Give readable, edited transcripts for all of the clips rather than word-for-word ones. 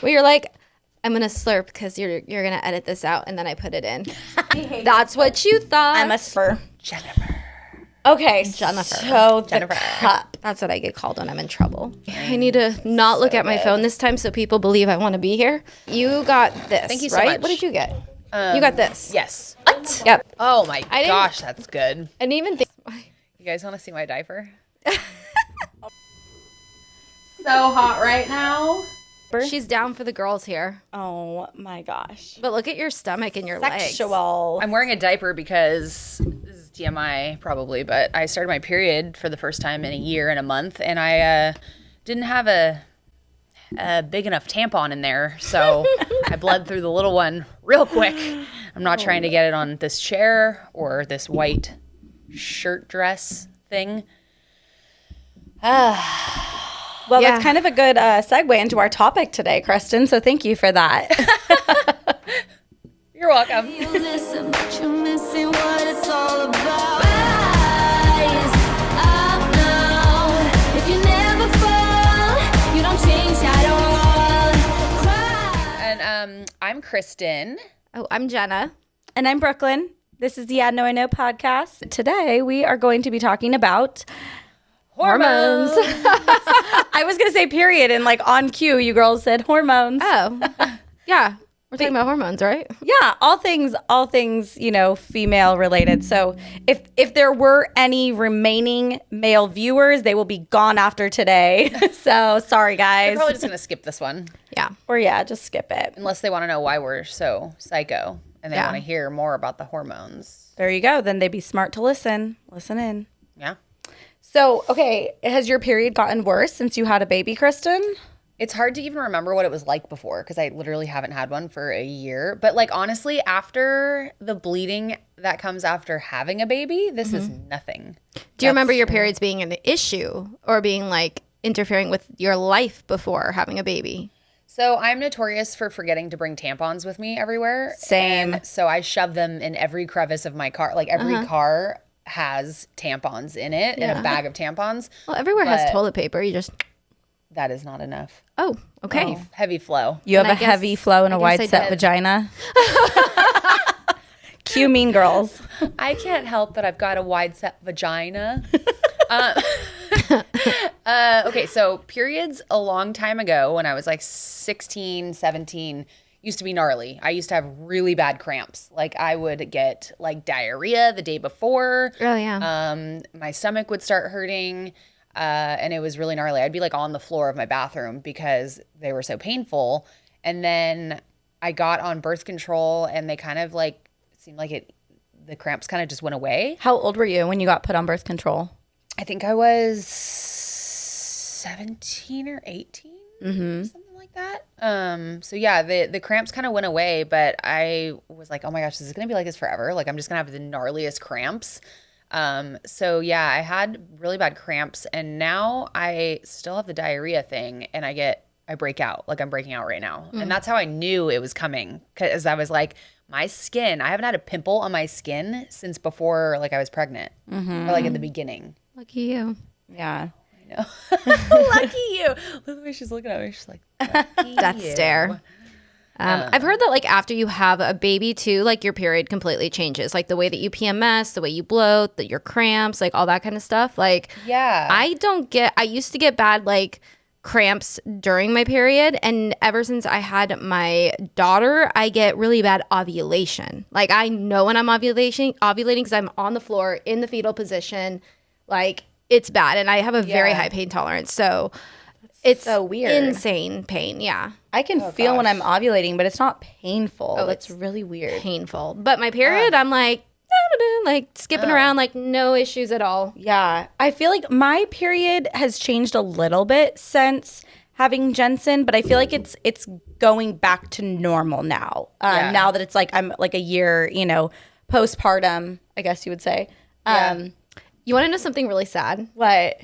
Where you're like, I'm going to slurp because you're going to edit this out. And then I put it in. That's what you thought. I'm a spur. Jennifer. Okay, Jennifer. So Jennifer. the cup. That's what I get called when I'm in trouble. I need to not look at my phone this time so people believe I want to be here. You got this, Thank you so right? much. What did you get? You got this. Yes. What? Yep. Oh my I didn't- gosh, that's good. I didn't even think. You guys want to see my diaper? So hot right now. She's down for the girls here. Oh my gosh. But look at your stomach and your legs. Sexual. I'm wearing a diaper because this is TMI probably, but I started my period for the first time in a year and a month, and I didn't have a big enough tampon in there, so I bled through the little one real quick. I'm not trying to get it on this chair or this white shirt dress thing. Well, Yeah. that's kind of a good segue into our topic today, Kristen. So thank you for that. You're welcome. You listen, but you're missing what it's all about. Rise up now. If you never fall, you don't change at all. Cry. And I'm Kristen. Oh, I'm Jenna. And I'm Brooklyn. This is the Yeah, No, I Know podcast. Today, we are going to be talking about hormones. I was going to say period, and like on cue, you girls said hormones. Oh, yeah. We're talking about hormones, right? Yeah, all things, female related. So if there were any remaining male viewers, they will be gone after today. So sorry, I'm guys. probably just going to skip this one, Yeah. Or yeah, just skip it. unless they want to know why we're so psycho and they Yeah. want to hear more about the hormones. There you go. Then they'd be smart to listen. Listen in. Yeah. So, okay, has your period gotten worse since you had a baby, Kristen? It's hard to even remember what it was like before because I literally haven't had one for a year. But like honestly, after the bleeding that comes after having a baby, this is nothing. Do you remember your periods being an issue or being like interfering with your life before having a baby? So I'm notorious for forgetting to bring tampons with me everywhere. Same. And so I shove them in every crevice of my car. Like every car has tampons in it, in a bag of tampons. Well, everywhere has But- toilet paper. You just, That is not enough. oh, okay. Heavy flow. You have And a I guess- heavy flow and I a guess wide I set did. vagina. Cue Mean Girls. I can't help that I've got a wide set vagina. Okay, so periods a long time ago when I was like 16, 17 used to be gnarly. I used to have really bad cramps. Like I would get like diarrhea the day before. Oh, yeah. My stomach would start hurting. And it was really gnarly. I'd be like on the floor of my bathroom because they were so painful. And then I got on birth control and they kind of like, it seemed like the cramps kind of just went away. How old were you when you got put on birth control? I think I was 17 or 18, something like that. So yeah, the cramps kind of went away, but I was like, oh my gosh, this is going to be like this forever. Like I'm just going to have the gnarliest cramps. So yeah, I had really bad cramps and now I still have the diarrhea thing and I break out. Like I'm breaking out right now. And that's how I knew it was coming. Cause I was like, my skin, I haven't had a pimple on my skin since before like I was pregnant or like in the beginning. Lucky you. Yeah. I know. Lucky you. Look at the way she's looking at me. She's like, lucky Death you. stare. I've heard that like after you have a baby too, like your period completely changes. Like the way that you PMS, the way you bloat, your cramps, like all that kind of stuff. Like Yeah. I used to get bad like cramps during my period. And ever since I had my daughter, I get really bad ovulation. Like I know when I'm ovulating because I'm on the floor in the fetal position. Like it's bad. And I have a very high pain tolerance. So it's so weird. Insane pain. Yeah. I can feel when I'm ovulating, but it's not painful. Oh, It's really weird. Painful. But my period, I'm like, like skipping around, like no issues at all. Yeah. I feel like my period has changed a little bit since having Jensen, but I feel like it's going back to normal now. Now that it's like I'm like a year, postpartum, I guess you would say. You want to know something really sad? What?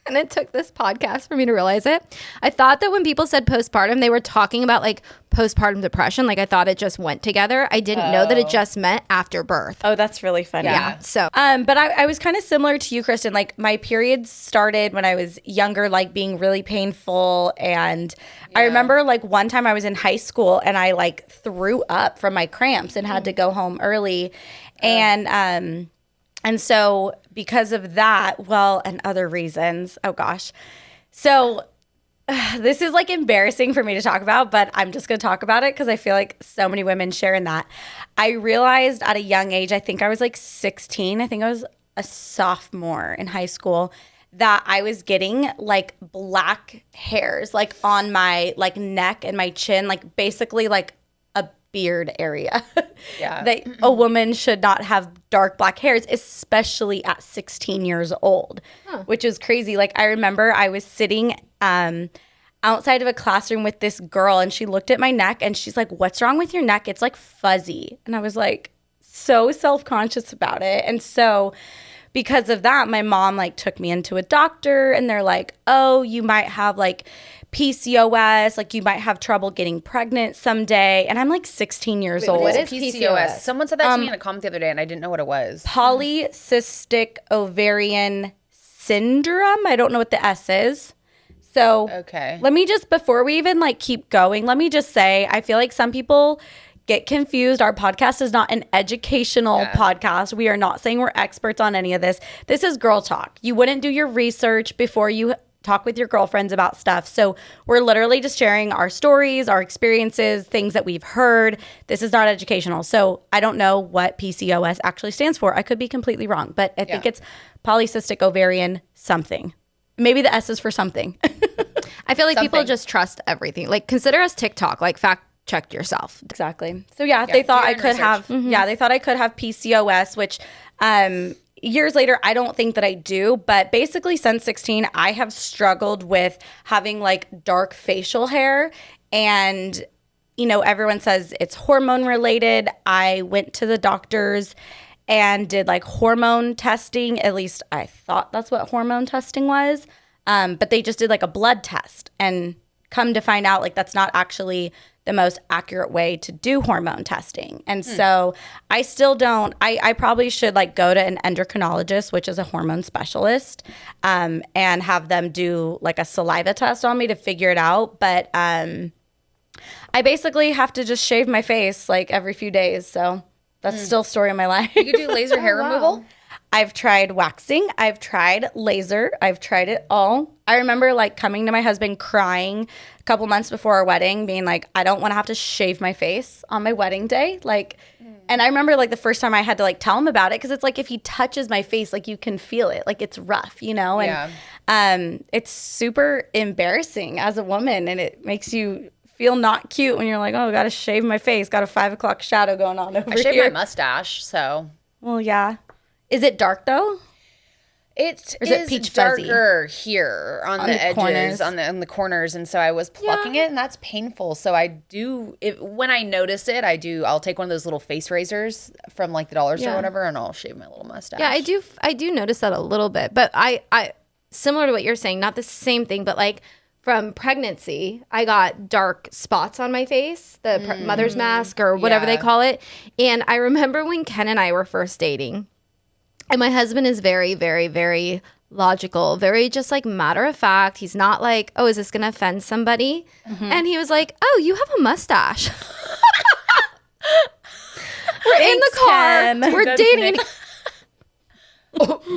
and it took this podcast for me to realize it. I thought that when people said postpartum, they were talking about like postpartum depression. Like I thought it just went together. I didn't know that it just meant after birth. Oh, that's really funny. Yeah. So, but I was kind of similar to you, Kristen. Like my periods started when I was younger, like being really painful. And I remember like one time I was in high school and I like threw up from my cramps and had to go home early. And so because of that, well, and other reasons, oh gosh. So this is like embarrassing for me to talk about, but I'm just going to talk about it because I feel like so many women share in that. I realized at a young age, I think I was like 16, I think I was a sophomore in high school, that I was getting like black hairs like on my like neck and my chin, like basically like a beard area. Yeah. That a woman should not have dark black hairs, especially at 16 years old, which is crazy. Like I remember I was sitting outside of a classroom with this girl and she looked at my neck and she's like, "What's wrong with your neck? It's like fuzzy." And I was like so self-conscious about it. And so because of that, my mom like took me into a doctor and they're like, "Oh, you might have like PCOS, like you might have trouble getting pregnant someday." And I'm like 16 years old. what is PCOS? Someone said that to me in a comment the other day, and I didn't know what it was. Polycystic ovarian syndrome. I don't know what the S is. So Okay. let me just, before we even like keep going, let me just say, I feel like some people get confused. Our podcast is not an educational podcast. We are not saying we're experts on any of this. This is girl talk. You wouldn't do your research before you talk with your girlfriends about stuff. So we're literally just sharing our stories, our experiences, things that we've heard. This is not educational. So I don't know what PCOS actually stands for. I could be completely wrong, but I think it's polycystic ovarian something. Maybe the S is for something. I feel like people just trust everything. Like consider us TikTok, like fact check yourself. Exactly. So yeah, they thought do I your could research. have, they thought I could have PCOS, which years later, I don't think that I do. But basically since 16, I have struggled with having like dark facial hair. And, you know, everyone says it's hormone related. I went to the doctors and did like hormone testing. At least I thought that's what hormone testing was. But they just did like a blood test and come to find out like that's not actually the most accurate way to do hormone testing. And so I still don't, I probably should like go to an endocrinologist, which is a hormone specialist, and have them do like a saliva test on me to figure it out. But I basically have to just shave my face like every few days. So that's still a story of my life. You could do laser hair removal? I've tried waxing. I've tried laser. I've tried it all. I remember like coming to my husband crying a couple months before our wedding, being like, I don't want to have to shave my face on my wedding day. Like, and I remember like the first time I had to like tell him about it, because it's like if he touches my face, like you can feel it. Like it's rough, you know? And it's super embarrassing as a woman, and it makes you feel not cute when you're like, oh, I got to shave my face. Got a 5 o'clock shadow going on over I shaved here. my mustache, so. Well, yeah. Is it dark though? It Or is it peach fuzzy? darker here on the edges, corners? on the corners, and so I was plucking it, and that's painful. So I do, when I notice it, I'll take one of those little face razors from like the dollar store or whatever, and I'll shave my little mustache. Yeah, I do notice that a little bit, but I similar to what you're saying, not the same thing, but like from pregnancy, I got dark spots on my face, the mother's mask or whatever they call it. And I remember when Ken and I were first dating, and my husband is very, very, very logical, very just like matter of fact. He's not like, oh, is this going to offend somebody? And he was like, oh, you have a mustache. We're in the car. Ken. We're dating.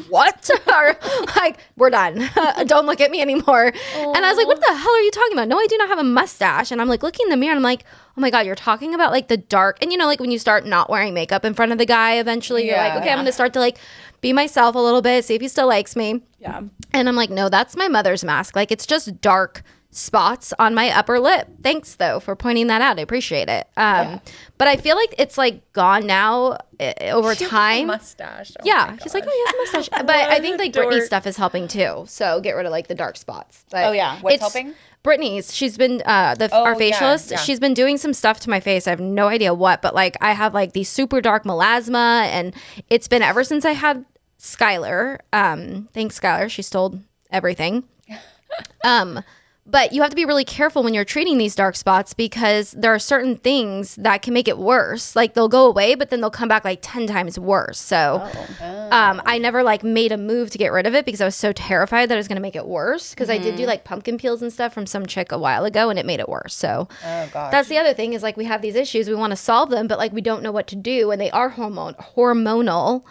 What? Or, like, we're done. Don't look at me anymore. And I was like, what the hell are you talking about? No, I do not have a mustache. And I'm like looking in the mirror and I'm like, oh my God, you're talking about like the dark. And you know, like when you start not wearing makeup in front of the guy, eventually you're like, okay, I'm going to start to like be myself a little bit, see if he still likes me. Yeah. And I'm like, no, that's my mother's mask. Like it's just dark spots on my upper lip. Thanks though for pointing that out. I appreciate it. But I feel like it's like gone now over time. Mustache. Oh Yeah, he's like, oh, you have a mustache. But I think like Brittany's stuff is helping too. So get rid of like the dark spots. But Oh, yeah. What's it's helping? Brittany's. She's been our yeah, facialist. yeah. She's been doing some stuff to my face. I have no idea what, but like I have like these super dark melasma, and it's been ever since I had Skylar. Thanks, Skylar. She stole everything. But you have to be really careful when you're treating these dark spots because there are certain things that can make it worse. Like they'll go away, but then they'll come back like 10 times worse. So I never like made a move to get rid of it because I was so terrified that it was going to make it worse. Because I did do like pumpkin peels and stuff from some chick a while ago and it made it worse. So that's the other thing is like we have these issues. We want to solve them, but like we don't know what to do. And they are hormonal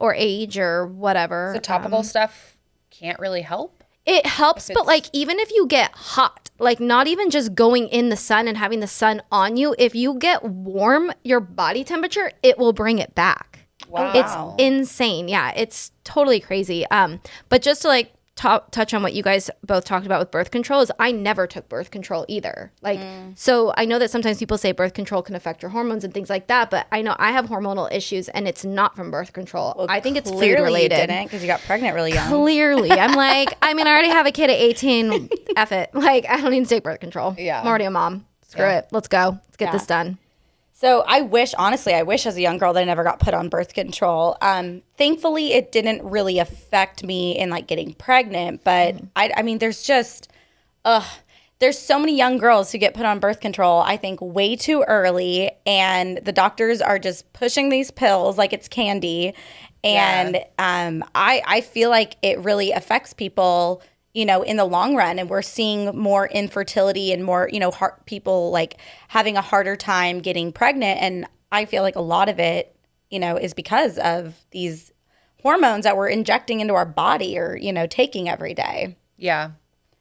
or age or whatever. So topical stuff can't really help? It helps, but like even if you get hot, like not even just going in the sun and having the sun on you, if you get warm, your body temperature, it will bring it back. Wow. It's insane. Yeah, it's totally crazy. But just to like touch on what you guys both talked about with birth control is I never took birth control either. Like, so I know that sometimes people say birth control can affect your hormones and things like that, but I know I have hormonal issues and it's not from birth control. Well, I think it's food clearly related. You didn't because you got pregnant really young. Clearly. I'm like, I mean, I already have a kid at 18. F it. Like, I don't need to take birth control. Yeah. I'm already a mom. Screw it. Let's go. Let's get this done. So I wish as a young girl that I never got put on birth control. Thankfully, it didn't really affect me in like getting pregnant. But I mean, there's just, there's so many young girls who get put on birth control, I think way too early. And the doctors are just pushing these pills like it's candy. And I feel like it really affects people, you know, in the long run. And we're seeing more infertility and more, you know, people like having a harder time getting pregnant. And I feel like a lot of it, you know, is because of these hormones that we're injecting into our body or, you know, taking every day. Yeah,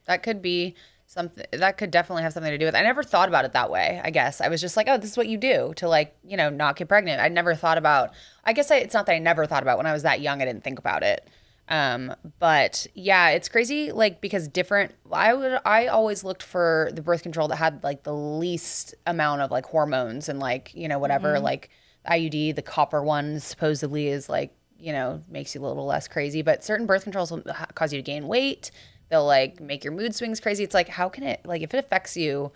that could be something that could definitely have something to do with it. I never thought about it that way, I guess. I was just like, oh, this is what you do to like, you know, not get pregnant. I never thought about, it's not that I never thought about when I was that young, I didn't think about it. But yeah, it's crazy, like, because I always looked for the birth control that had like the least amount of like hormones and like, you know, whatever, like IUD, the copper one supposedly is like, you know, makes you a little less crazy, but certain birth controls will cause you to gain weight. They'll like make your mood swings crazy. It's like, how can it, like, if it affects you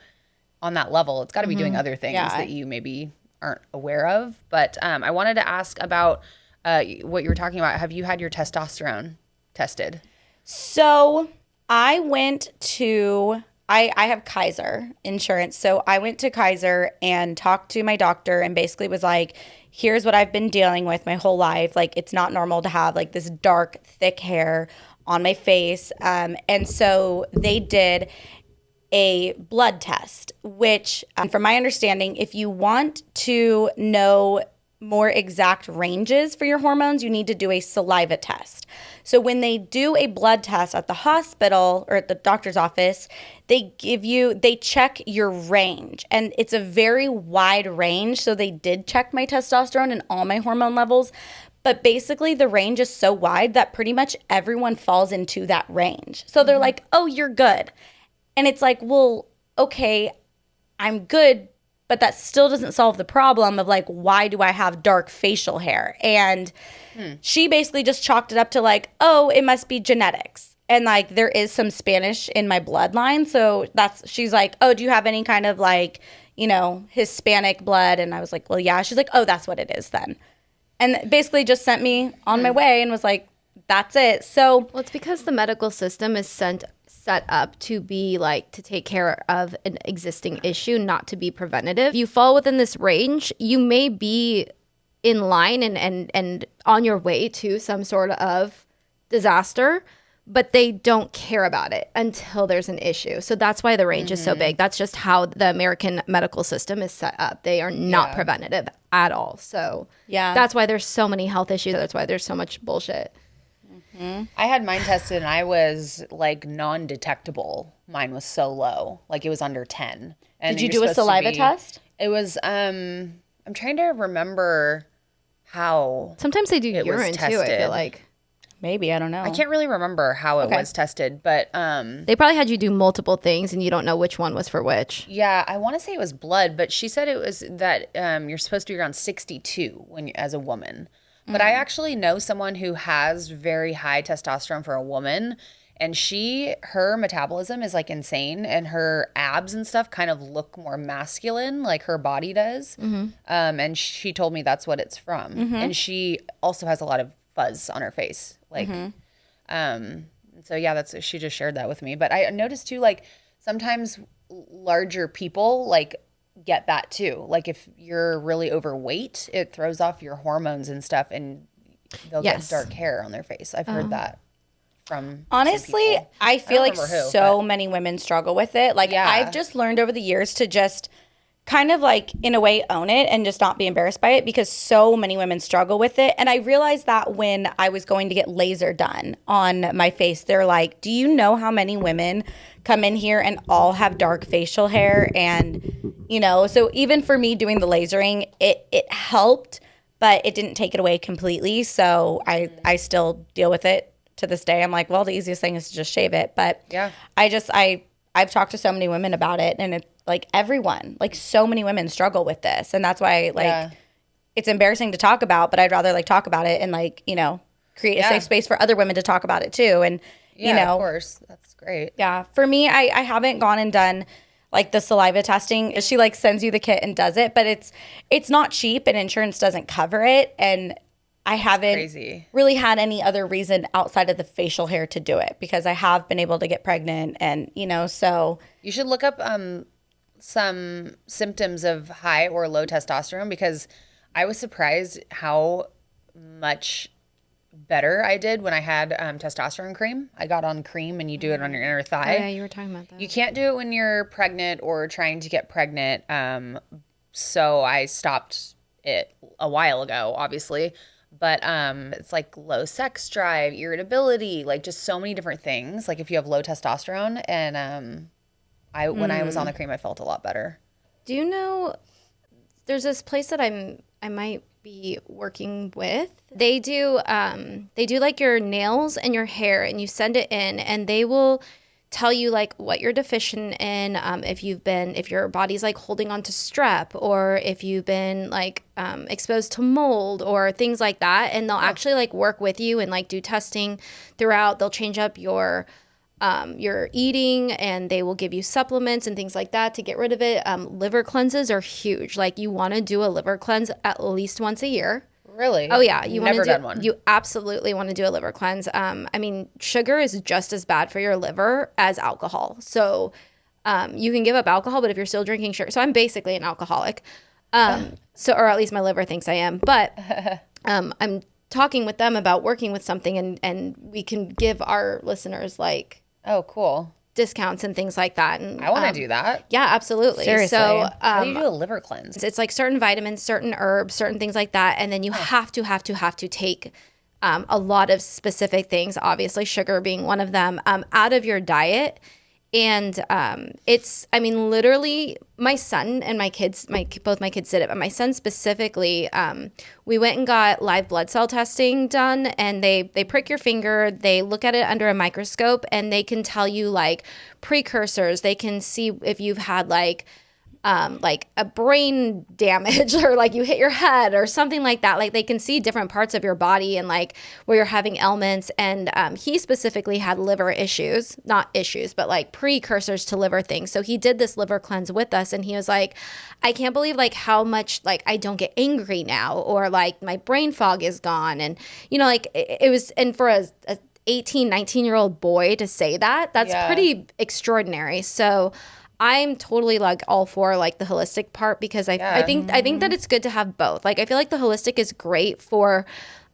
on that level, it's got to be doing other things that you maybe aren't aware of. But, I wanted to ask about, what you were talking about. Have you had your testosterone tested? So I went to, I have Kaiser insurance. So I went to Kaiser and talked to my doctor and basically was like, here's what I've been dealing with my whole life. Like, it's not normal to have like this dark, thick hair on my face. And so they did a blood test, which from my understanding, if you want to know more exact ranges for your hormones, you need to do a saliva test. So when they do a blood test at the hospital or at the doctor's office, they check your range, and it's a very wide range. So they did check my testosterone and all my hormone levels, but basically the range is so wide that pretty much everyone falls into that range. So they're like, oh, you're good. And it's like, well, okay, I'm good, but that still doesn't solve the problem of like, why do I have dark facial hair? And she basically just chalked it up to like, oh, it must be genetics. And like, there is some Spanish in my bloodline. So she's like, oh, do you have any kind of like, you know, Hispanic blood? And I was like, well, yeah. She's like, oh, that's what it is then. And basically just sent me on my way and was like, that's it. So, well, it's because the medical system is set up to be like to take care of an existing issue, not to be preventative. If you fall within this range, you may be in line and on your way to some sort of disaster, but they don't care about it until there's an issue. So that's why the range is so big. That's just how the American medical system is set up. They are not preventative at all. So that's why there's so many health issues. That's why there's so much bullshit. I had mine tested and I was like non-detectable. Mine was so low, like it was under 10. And did you do a saliva test? It was, I'm trying to remember how. Sometimes they do urine too, I feel like. Maybe, I don't know. I can't really remember how it was tested, but they probably had you do multiple things and you don't know which one was for which. Yeah, I want to say it was blood, but she said it was that you're supposed to be around 62 as a woman. But I actually know someone who has very high testosterone for a woman, and her metabolism is like insane, and her abs and stuff kind of look more masculine, like her body does. And she told me that's what it's from. And she also has a lot of fuzz on her face, like, and So yeah, she just shared that with me. But I noticed too, like sometimes larger people like get that too. Like if you're really overweight, it throws off your hormones and stuff, and they'll get dark hair on their face. I've heard that from honestly, I feel like many women struggle with it. Like I've just learned over the years to just kind of like in a way own it and just not be embarrassed by it, because so many women struggle with it. And I realized that when I was going to get laser done on my face, they're like, do you know how many women come in here and all have dark facial hair? And, you know, so even for me doing the lasering, it helped, but it didn't take it away completely. So I still deal with it to this day. I'm like, well, the easiest thing is to just shave it. But yeah, I've talked to so many women about it, and it's like everyone, like so many women struggle with this. And that's why it's embarrassing to talk about, but I'd rather like talk about it and like, you know, create a safe space for other women to talk about it too. And, you know, of course, that's great. Yeah. For me, I haven't gone and done like the saliva testing. She like sends you the kit and does it, but it's not cheap and insurance doesn't cover it. And I haven't really had any other reason outside of the facial hair to do it, because I have been able to get pregnant, and, you know, so. You should look up some symptoms of high or low testosterone, because I was surprised how much better I did when I had testosterone cream. I got on cream, and you do it on your inner thigh. Oh, yeah, you were talking about that. You can't do it when you're pregnant or trying to get pregnant. So I stopped it a while ago, obviously. But it's like low sex drive, irritability, like just so many different things. Like if you have low testosterone, and when I was on the cream, I felt a lot better. Do you know there's this place that I might be working with? They do like your nails and your hair, and you send it in, and they will tell you like what you're deficient in, if your body's like holding on to strep, or if you've been like exposed to mold or things like that, and they'll actually like work with you and like do testing throughout. They'll change up your eating, and they will give you supplements and things like that to get rid of it. Liver cleanses are huge. Like you want to do a liver cleanse at least once a year. Really? Oh yeah, you never done one. You absolutely want to do a liver cleanse. I mean, sugar is just as bad for your liver as alcohol. So, you can give up alcohol, but if you're still drinking sugar, so I'm basically an alcoholic. Or at least my liver thinks I am. But I'm talking with them about working with something, and we can give our listeners like discounts and things like that. And I want to do that. Yeah, absolutely. Seriously. So how do you do a liver cleanse? It's like certain vitamins, certain herbs, certain things like that. And then you have to take a lot of specific things, obviously sugar being one of them, out of your diet. And literally my son and my kids, both my kids did it, but my son specifically, we went and got live blood cell testing done, and they prick your finger, they look at it under a microscope, and they can tell you like precursors. They can see if you've had like a brain damage, or like you hit your head or something like that. Like they can see different parts of your body and like where you're having ailments. And he specifically had liver issues, not issues, but like precursors to liver things. So he did this liver cleanse with us, and he was like, I can't believe like how much like I don't get angry now, or like my brain fog is gone. And, you know, like it was, and for a 18, 19-year-old boy to say that, that's pretty extraordinary. So I'm totally like all for like the holistic part, because I think that it's good to have both. Like I feel like the holistic is great for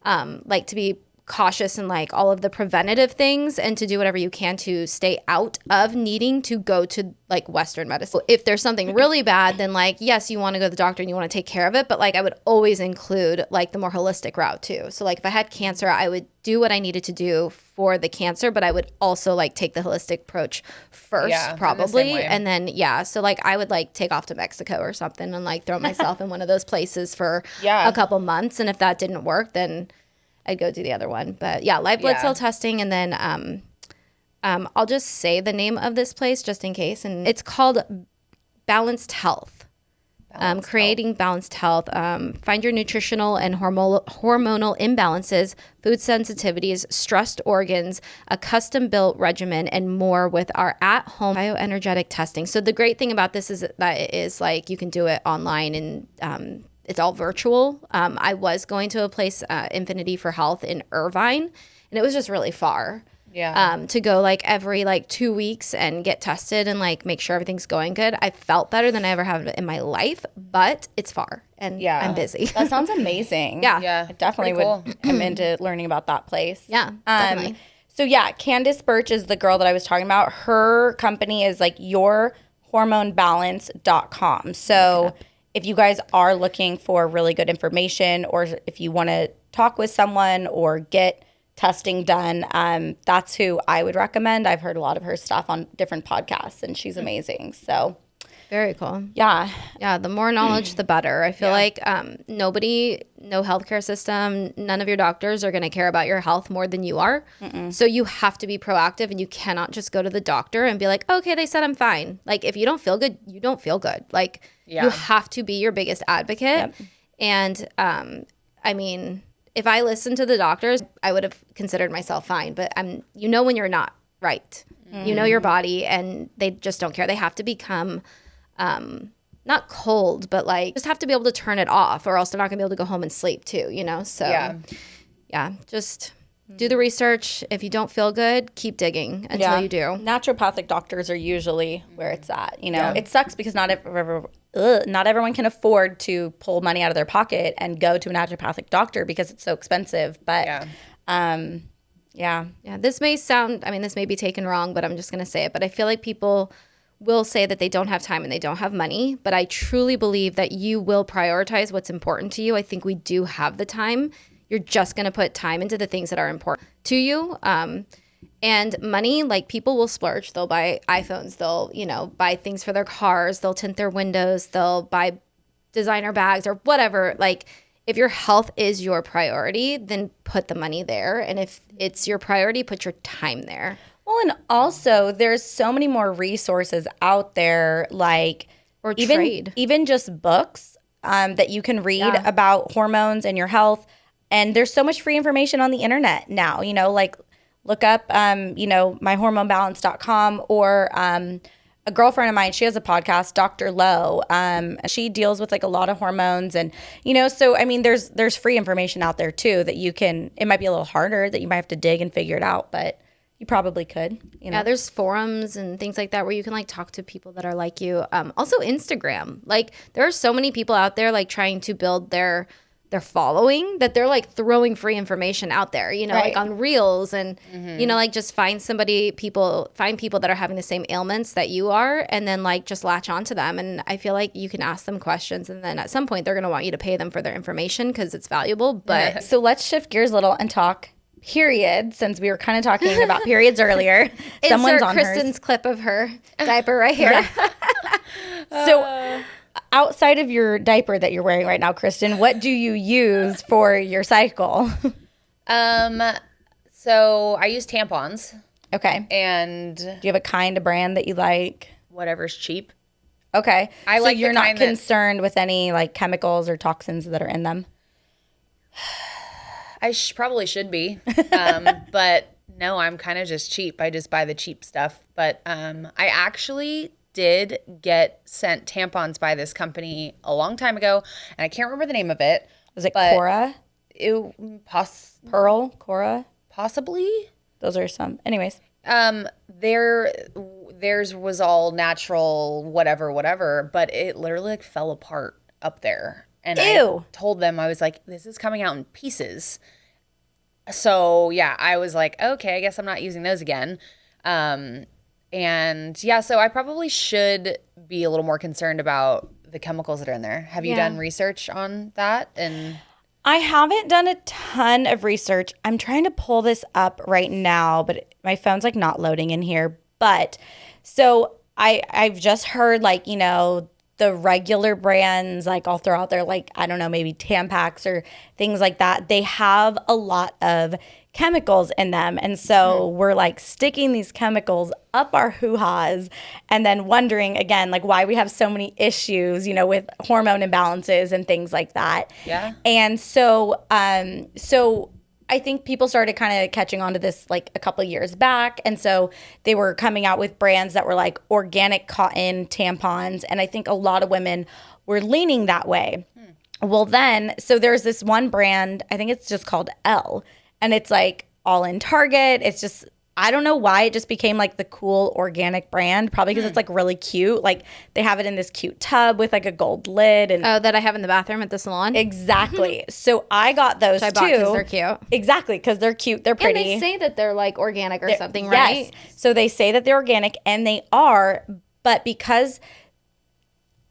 like to be cautious in like all of the preventative things, and to do whatever you can to stay out of needing to go to like Western medicine. If there's something really bad, then like, yes, you want to go to the doctor and you want to take care of it, but like I would always include like the more holistic route too. So like if I had cancer, I would do what I needed to do for the cancer, but I would also like take the holistic approach first, probably. And then, so like I would like take off to Mexico or something and like throw myself in one of those places for a couple months. And if that didn't work, then I'd go do the other one. But live blood cell testing. And then I'll just say the name of this place just in case. And it's called Balanced Health. Creating balanced health. Find your nutritional and hormonal imbalances, food sensitivities, stressed organs, a custom-built regimen, and more with our at-home bioenergetic testing. So the great thing about this is that it is like you can do it online, and it's all virtual. I was going to a place, Infinity for Health in Irvine, and it was just really far. to go like every like 2 weeks and get tested and like make sure everything's going good. I felt better than I ever have in my life, but it's far and I'm busy. That sounds amazing. Yeah. I definitely would. I'm into learning about that place. Yeah, definitely. So yeah, Candace Birch is the girl that I was talking about. Her company is like yourhormonebalance.com. So if you guys are looking for really good information, or if you want to talk with someone or get testing done, that's who I would recommend. I've heard a lot of her stuff on different podcasts, and she's amazing. So Very cool. yeah. Yeah, the more knowledge, the better. I feel like no healthcare system, none of your doctors are going to care about your health more than you are. So you have to be proactive, and you cannot just go to the doctor and be like, okay, they said I'm fine. Like, if you don't feel good, you don't feel good. Like, you have to be your biggest advocate. And I mean, if I listened to the doctors, I would have considered myself fine. But when you're not right. You know your body, and they just don't care. They have to become not cold, but like just have to be able to turn it off, or else they're not gonna be able to go home and sleep too, So just do the research. If you don't feel good, keep digging until you do. Naturopathic doctors are usually where it's at. It sucks because not everyone can afford to pull money out of their pocket and go to a naturopathic doctor because it's so expensive. But This may be taken wrong, but I'm just gonna say it. But I feel like people will say that they don't have time and they don't have money, but I truly believe that you will prioritize what's important to you. I think we do have the time. You're just going to put time into the things that are important to you. And money, like, people will splurge. They'll buy iPhones. They'll, buy things for their cars. They'll tint their windows. They'll buy designer bags or whatever. Like, if your health is your priority, then put the money there. And if it's your priority, put your time there. Well, and also there's so many more resources out there, like even just books that you can read about hormones and your health. And there's so much free information on the internet now, like look up, myhormonebalance.com, or a girlfriend of mine, she has a podcast, Dr. Lowe. She deals with like a lot of hormones, and so I mean, there's free information out there too that you can. It might be a little harder, that you might have to dig and figure it out, but you probably could. Yeah, there's forums and things like that where you can like talk to people that are like you. Also Instagram, like there are so many people out there like trying to build their following, that they're like throwing free information out there, like on Reels, and like just find people that are having the same ailments that you are, and then like just latch onto them. And I feel like you can ask them questions, and then at some point they're going to want you to pay them for their information because it's valuable. But so let's shift gears a little and talk period, since we were kind of talking about periods earlier. Someone's on Kristen's clip of her diaper right here. So outside of your diaper that you're wearing right now, Kristen, what do you use for your cycle? So I use tampons. Okay. And do you have a brand that you like? Whatever's cheap. Okay. So you're not concerned with any like chemicals or toxins that are in them? I probably should be, but no, I'm kind of just cheap. I just buy the cheap stuff. But I actually did get sent tampons by this company a long time ago, and I can't remember the name of it. Was it Cora? Pearl? Cora? Possibly. Those are some. Anyways. Theirs was all natural, whatever, but it literally like fell apart up there. And Ew. I told them, I was like, this is coming out in pieces. So yeah, I was like, okay, I guess I'm not using those again. And yeah, so I probably should be a little more concerned about the chemicals that are in there. Have you done research on that? And I haven't done a ton of research. I'm trying to pull this up right now, but my phone's like not loading in here. But so I've just heard like, the regular brands, like I'll throw out there, like, I don't know, maybe Tampax or things like that. They have a lot of chemicals in them. And so we're like sticking these chemicals up our hoo-has and then wondering again, like why we have so many issues, with hormone imbalances and things like that. Yeah. And so, I think people started kind of catching on to this like a couple of years back. And so they were coming out with brands that were like organic cotton tampons. And I think a lot of women were leaning that way. Well, then, so there's this one brand, I think it's just called Elle. And it's like all in Target. It's just, I don't know why it just became like the cool organic brand. Probably because it's like really cute. Like they have it in this cute tub with like a gold lid. And Oh, that I have in the bathroom at the salon? exactly. So I got those I too. bought because they're cute. Exactly, because they're cute. They're pretty. And they say that they're like organic or something, right? Yes. So they say that they're organic, and they are, but because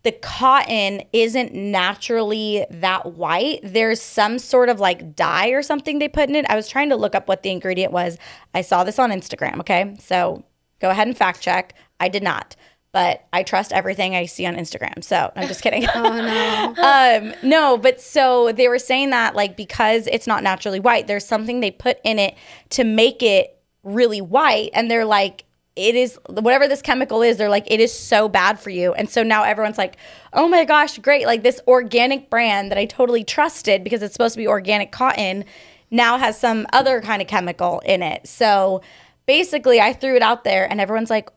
the cotton isn't naturally that white, there's some sort of like dye or something they put in it. I was trying to look up what the ingredient was. I saw this on Instagram, okay? So go ahead and fact check. I did not, but I trust everything I see on Instagram. So I'm just kidding. Oh, no. No, but so they were saying that like because it's not naturally white, there's something they put in it to make it really white, and they're like, it is whatever this chemical is, they're like, it is so bad for you. And so now everyone's like, oh my gosh, great. Like this organic brand that I totally trusted because it's supposed to be organic cotton now has some other kind of chemical in it. So basically I threw it out there and everyone's like,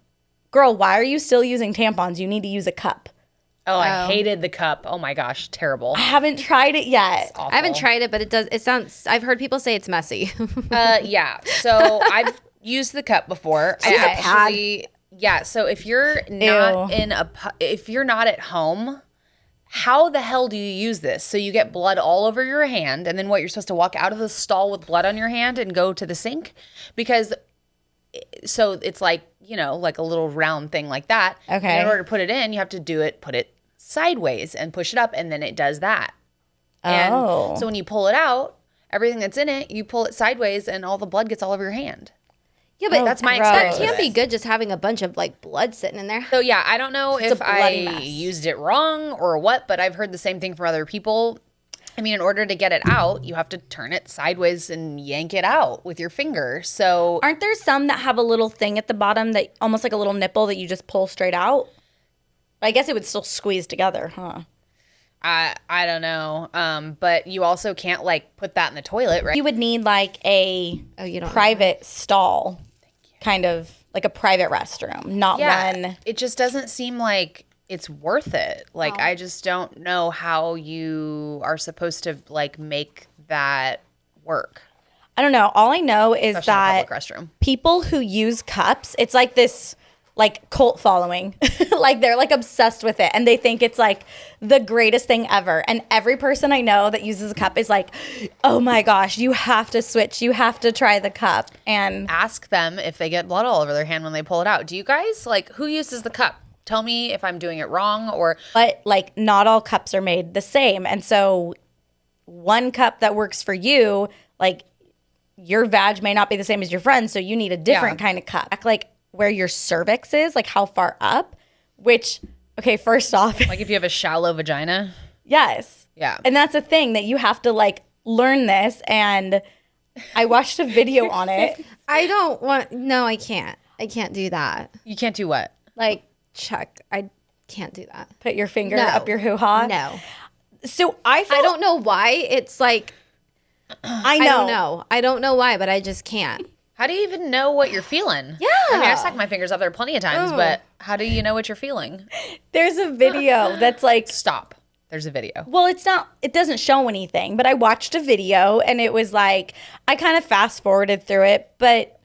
girl, why are you still using tampons? You need to use a cup. Oh, I hated the cup. Oh my gosh, terrible. I haven't tried it yet. I haven't tried it, but it sounds, I've heard people say it's messy. Yeah. So I've used the cup before. Okay. I actually, yeah. So if you're not Ew. if you're not at home, how the hell do you use this? So you get blood all over your hand, and then what? You're supposed to walk out of the stall with blood on your hand and go to the sink, because so it's like, you know, like a little round thing like that. Okay. And in order to put it in, you have to put it sideways and push it up, and then it does that. And Oh. so when you pull it out, everything that's in it, you pull it sideways, and all the blood gets all over your hand. Yeah, but That's my gross. experience. that can't be good just having a bunch of like blood sitting in there. So yeah, I don't know It's a if bloody I mess. used it wrong or what, but I've heard the same thing from other people. I mean, in order to get it out, you have to turn it sideways and yank it out with your finger. So Aren't there some that have a little thing at the bottom that almost like a little nipple that you just pull straight out? I guess it would still squeeze together, huh? I don't know. But you also can't like put that in the toilet, right? You would need like a you don't know private stall, kind of like a private restroom, not one. It just doesn't seem like it's worth it. Like, I just don't know how you are supposed to like make that work. I don't know. All I know is Especially in a that public restroom. people who use cups, it's like this like cult following. Like they're like obsessed with it and they think it's like the greatest thing ever. And every person I know that uses a cup is like, oh my gosh, you have to switch. You have to try the cup. And Ask them if they get blood all over their hand when they pull it out. Do you guys like, who uses the cup? Tell me if I'm doing it wrong or but like not all cups are made the same. And so one cup that works for you, like your vag may not be the same as your friend's, so you need a different kind of cup. Like where your cervix is, like how far up, which, okay, first off, like if you have a shallow vagina. yes. Yeah. And that's a thing that you have to like learn this. And I watched a video on it. I don't want. No, I can't. I can't do that. You can't do what? Like check. I can't do that. Put your finger No. up your hoo-ha. No. So I felt, I don't know why. It's like I know. I don't know. I don't know why, but I just can't. How do you even know what you're feeling? Yeah. I mean, I've stuck my fingers up there plenty of times, but how do you know what you're feeling? There's a video that's like, Stop. There's a video. well, it doesn't show anything, but I watched a video and it was like, I kind of fast forwarded through it, but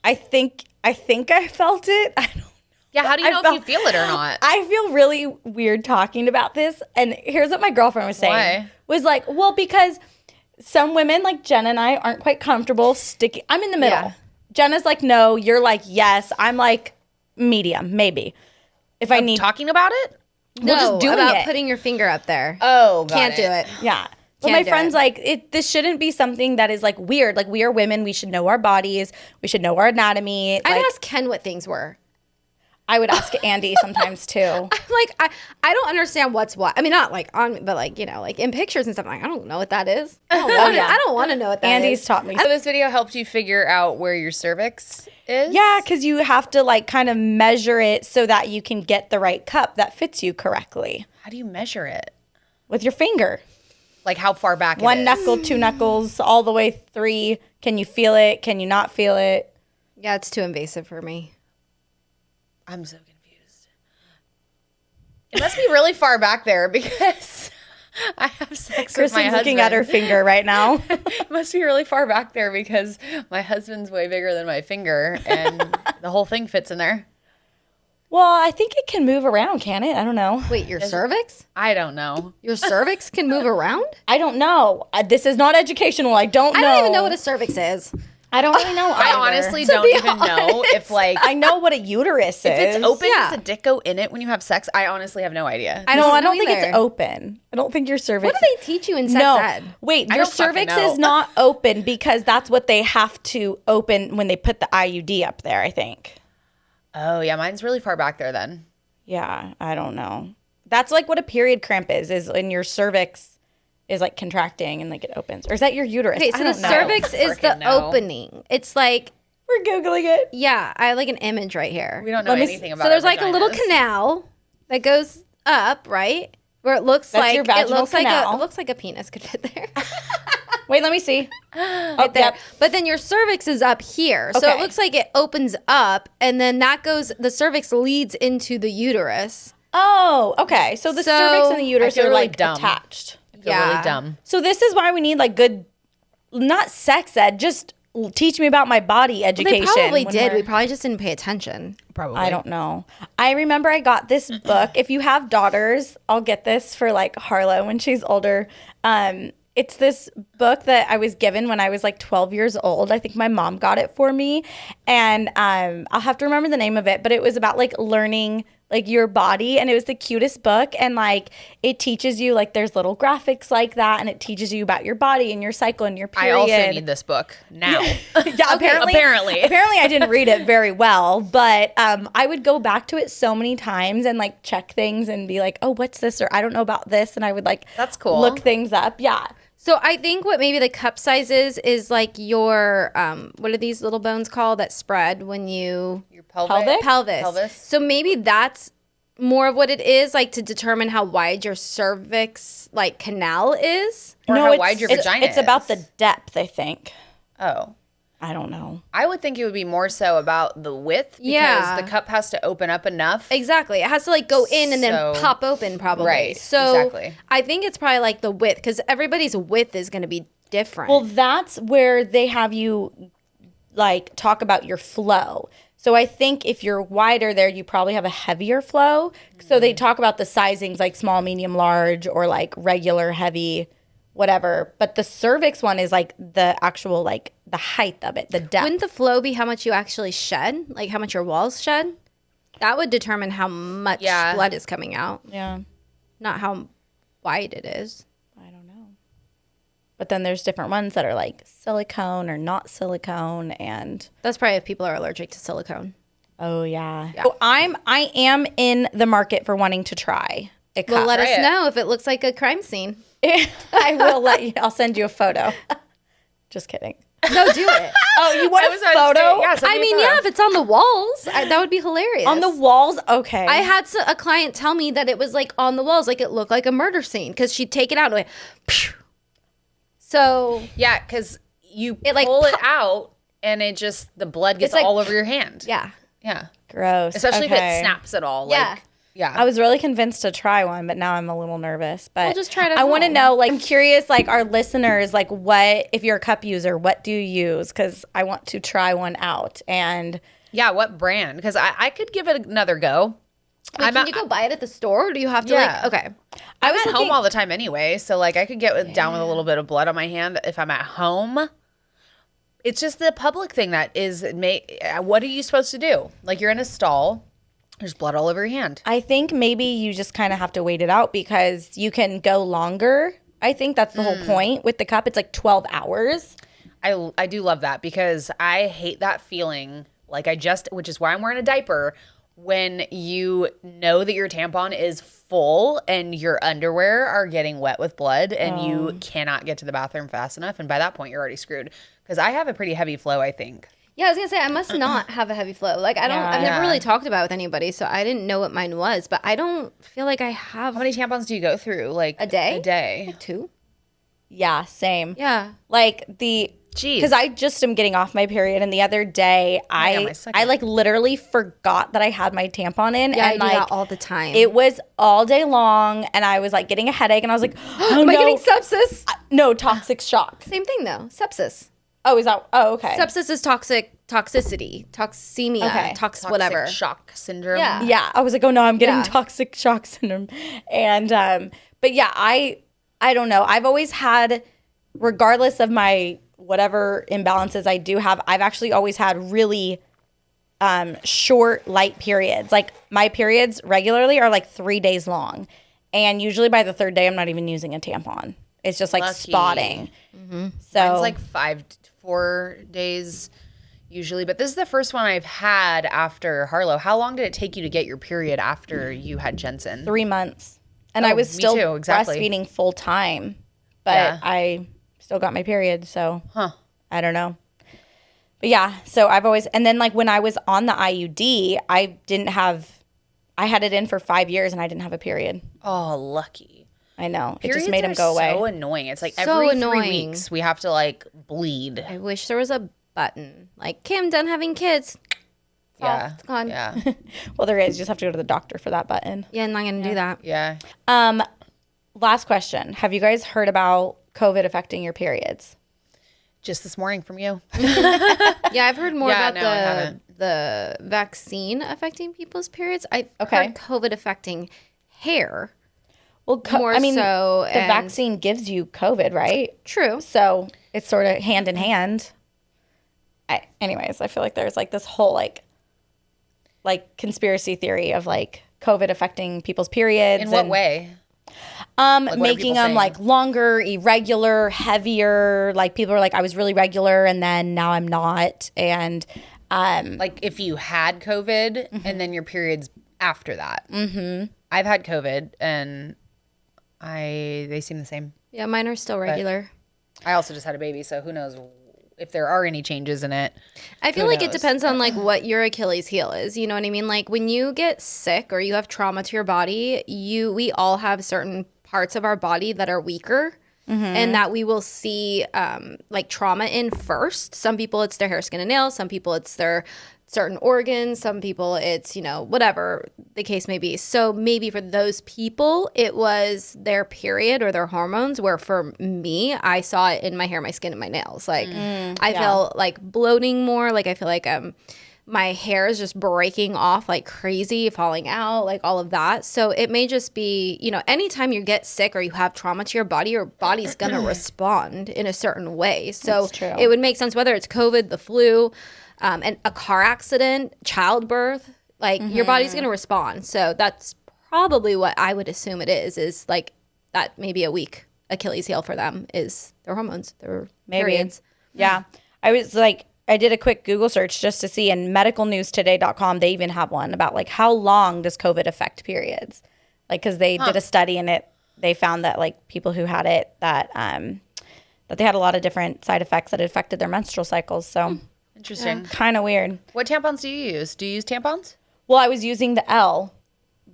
I think I felt it. I don't Yeah, how do you know if you feel it or not? I feel really weird talking about this. And here's what my girlfriend was saying. Why? Was like, well, because some women like Jen and I aren't quite comfortable sticking. I'm in the middle. Yeah. Jenna's like, no. You're like, yes. I'm like, medium, maybe. If I need, Talking about it? No, just doing about it. putting your finger up there. Oh, got Can't do it. yeah. But Can't my do friend's it. like, this shouldn't be something that is like weird. Like we are women. We should know our bodies. We should know our anatomy. I'd Like, ask Ken what things were. I would ask Andy sometimes too. I'm like, I don't understand what's what. I mean, not like on, but like, you know, like in pictures and stuff. Like, I don't know what that is. I don't want to know what that Andy's is. taught me. So this video helped you figure out where your cervix is? Yeah, because you have to like kind of measure it so that you can get the right cup that fits you correctly How do you measure it? with your finger. Like how far back it One is? knuckle, two knuckles, all the way 3. Can you feel it? Can you not feel it? Yeah, it's too invasive for me. I'm so confused. It must be really far back there because I have sex with my Kristen's husband. looking at her finger right now. It must be really far back there because my husband's way bigger than my finger, and the whole thing fits in there. Well, I think it can move around, can it? I don't know. Wait, your cervix? I don't know. Your cervix can move around? I don't know. This is not educational. I don't know. I don't even know what a cervix is. I don't really know. I either. honestly don't even know if like I know what a uterus is. if it's open. Yeah. Does a dick go in it when you have sex? I honestly have no idea. I No, don't I don't know think either. it's open. I don't think your cervix. What do they teach you in sex No, ed? wait. I Your don't fucking cervix know. is not open because that's what they have to open when they put the IUD up there. I think. Oh yeah, mine's really far back there then. Yeah, I don't know. That's like what a period cramp is when your cervix is like contracting and like it opens. Or is that your uterus? Okay, so I the don't know. cervix is the Freaking know. opening. It's like, We're Googling it. yeah, I have like an image right here. We don't know Let me anything about. So there's our like a little vaginas. canal that goes up, right? Where it looks That's like your vaginal canal. it looks like a penis could fit there. Wait, let me see. Right there. yep. But then your cervix is up here. So it Okay. looks like it opens up and then that goes the cervix leads into the uterus. Oh, okay. So the So, cervix and the uterus feel are really like dumb. attached. I feel Yeah. really dumb. So this is why we need like good, not sex ed, just teach me about my body education. They probably when did. we're- We probably just didn't pay attention. Probably. I don't know. I remember I got this book. If you have daughters, I'll get this for like Harlow when she's older. It's this book that I was given when I was like 12 years old. I think my mom got it for me. And I'll have to remember the name of it, but it was about like learning like your body, and it was the cutest book, and like it teaches you like there's little graphics like that, and it teaches you about your body and your cycle and your I period. also need this book now. Yeah, apparently I didn't read it very well, but I would go back to it so many times and like check things and be like, oh, what's this? Or I don't know about this, and I would like That's cool. look things up. Yeah. So I think what maybe the cup size is like your what are these little bones called that spread when you Your pelvic. pelvis. So maybe that's more of what it is, like to determine how wide your cervix like canal is. Or how wide your it's, vagina It's about is. the depth, I think. Oh. I don't know. I would think it would be more so about the width because Yeah. the cup has to open up enough. Exactly. It has to like go in and then So- pop open probably. Right, So exactly. I think it's probably like the width because everybody's width is going to be different. Well, that's where they have you like talk about your flow. So I think if you're wider there, you probably have a heavier flow. So they talk about the sizings like small, medium, large, or like regular, heavy, whatever. But the cervix one is like the actual like the height of it, the depth. Wouldn't the flow be how much you actually shed? Like how much your walls shed? That would determine how much Yeah. blood is coming out, Yeah, not how wide it is. I don't know. But then there's different ones that are like silicone or not silicone, and That's probably if people are allergic to silicone. oh yeah. So I am in the market for wanting to try a Well, cup. let us Try it. know if it looks like a crime scene. I will let you. I'll send you a photo. Just kidding. No, do it. Oh, you want I a was about to say, photo? yeah, send I me a mean, photo. yeah, if it's on the walls, that would be hilarious. On the walls? Okay. I had a client tell me that it was like on the walls, like it looked like a murder scene because she'd take it out and it went, phew. So Yeah, because you It, like, pull it out and it just, the blood gets like- all over your hand. yeah. Yeah. Gross. Especially if Okay. it snaps at all. Yeah. Like, yeah. I was really convinced to try one, but now I'm a little nervous. But Well, just try it at I want to home. know, like, I'm curious, like, our listeners, like, what, if you're a cup user, what do you use? Because I want to try one out. And Yeah, what brand? Because I could give it another go. Wait, I'm can at- you go buy it at the store or do you have to Yeah. like, okay. I'm was at home looking- all the time anyway, so like I could get down with a little bit of blood on my hand if I'm at home. It's just the public thing that is, what are you supposed to do? Like you're in a stall, there's blood all over your hand. I think maybe you just kind of have to wait it out because you can go longer. I think that's the whole point with the cup. It's like 12 hours. I do love that because I hate that feeling like which is why I'm wearing a diaper, when you know that your tampon is full and your underwear are getting wet with blood and you cannot get to the bathroom fast enough. And by that point, you're already screwed. Because I have a pretty heavy flow, I think. Yeah, I was gonna say I must not have a heavy flow. Like I've never Yeah. really talked about it with anybody, so I didn't know what mine was. But I don't feel like I have How many tampons do you go through? Like A day? A day. 2. Yeah, same. Yeah. Like Jeez. Because I just am getting off my period, and the other day my I second. like literally forgot that I had my tampon in, Yeah, I and do like that all the time. it was all day long, and I was like getting a headache, and I was like, oh Am I no, getting sepsis? no, toxic shock. Same thing though. Sepsis. Oh, is that? Oh, okay. Sepsis is toxicity, toxemia, Okay. Toxic whatever. shock syndrome. Yeah. Yeah, I was like, oh no, I'm getting Yeah. toxic shock syndrome, and but yeah, I don't know. I've always had, regardless of my whatever imbalances I do have, I've actually always had really short, light periods. Like my periods regularly are like 3 days long, and usually by the third day, I'm not even using a tampon. It's just like Lucky. spotting. So Mine's like 4 days usually, but this is the first one I've had after Harlow. How long did it take you to get your period after you had Jensen? 3 months, and I Oh, was me still too, exactly. breastfeeding full time, but Yeah. I still got my period. So Huh. I don't know. But yeah, so I've always, and then like when I was on the IUD, I had it in for 5 years and I didn't have a period. Oh, lucky. I know. It Periods just made are him go away. so annoying. It's like So every 3 annoying. weeks we have to like bleed. I wish there was a button like Kim done having kids. Yeah. It's gone. Yeah. Well, there is. You just have to go to the doctor for that button. Yeah, I'm not gonna do that. Yeah. Last question. Have you guys heard about COVID affecting your periods? Just this morning from you. Yeah, I've heard more Yeah, about no, I haven't. the vaccine affecting people's periods. I've Okay. heard COVID affecting hair. Well, More so, the and- vaccine gives you COVID, right? True. So it's sort of hand in hand. Anyways, I feel like there's like this whole like conspiracy theory of like COVID affecting people's periods. In what and, way? what are making people them saying? like longer, irregular, heavier. Like people are like, I was really regular and then now I'm not. And Like if you had COVID and then your periods after that. Mm-hmm. I've had COVID and they seem the same. Yeah, mine are still regular. I also just had a baby, so who knows if there are any changes in it. I feel Who like it knows? depends on like what your Achilles heel is. You know what I mean? Like when you get sick or you have trauma to your body, we all have certain parts of our body that are weaker. And that we will see like trauma in first. Some people it's their hair, skin, and nails. Some people it's their certain organs. Some people it's, whatever the case may be. So maybe for those people, it was their period or their hormones, where for me, I saw it in my hair, my skin, and my nails. Like I feel like bloating more. Like I feel like my hair is just breaking off like crazy, falling out, like all of that. So it may just be, anytime you get sick or you have trauma to your body's going to respond in a certain way. So That's true. it would make sense whether it's COVID, the flu, and a car accident, childbirth, like your body's going to respond. So that's probably what I would assume it is like that maybe a weak Achilles heel for them is their hormones, their periods. yeah, I did a quick Google search just to see, and medicalnewstoday.com, they even have one about like how long does COVID affect periods? Like, because they did a study and they found that like people who had it that they had a lot of different side effects that affected their menstrual cycles. So Interesting. kind of weird. What tampons do you use? Do you use tampons? Well, I was using the L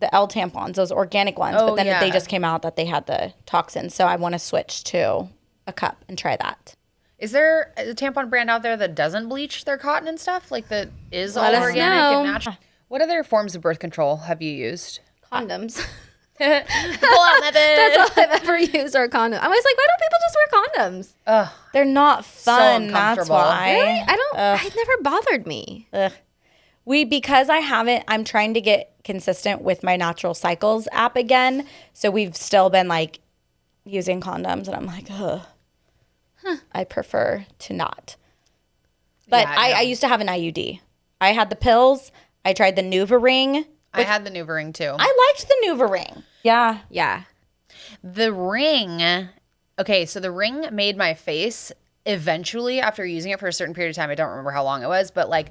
tampons, those organic ones, but Oh, then yeah. they just came out that they had the toxins. So I want to switch to a cup and try that. Is there a tampon brand out there that doesn't bleach their cotton and stuff? Like that is all Let us organic know. and natural? What other forms of birth control have you used? Condoms. Pull out method. That's all I've ever used are condoms. I was like, why don't people just wear condoms? Ugh. They're not fun. That's uncomfortable. why. Really? I don't. It never bothered me. Ugh. Because I'm trying to get consistent with my Natural Cycles app again. So we've still been like using condoms, and I'm like, ugh. I prefer to not. But Yeah, I no. used to have an IUD. I had the pills. I tried the NuvaRing. I had the NuvaRing too. I liked the NuvaRing. Yeah. Yeah. The ring, okay, so the ring made my face eventually after using it for a certain period of time. I don't remember how long it was, but like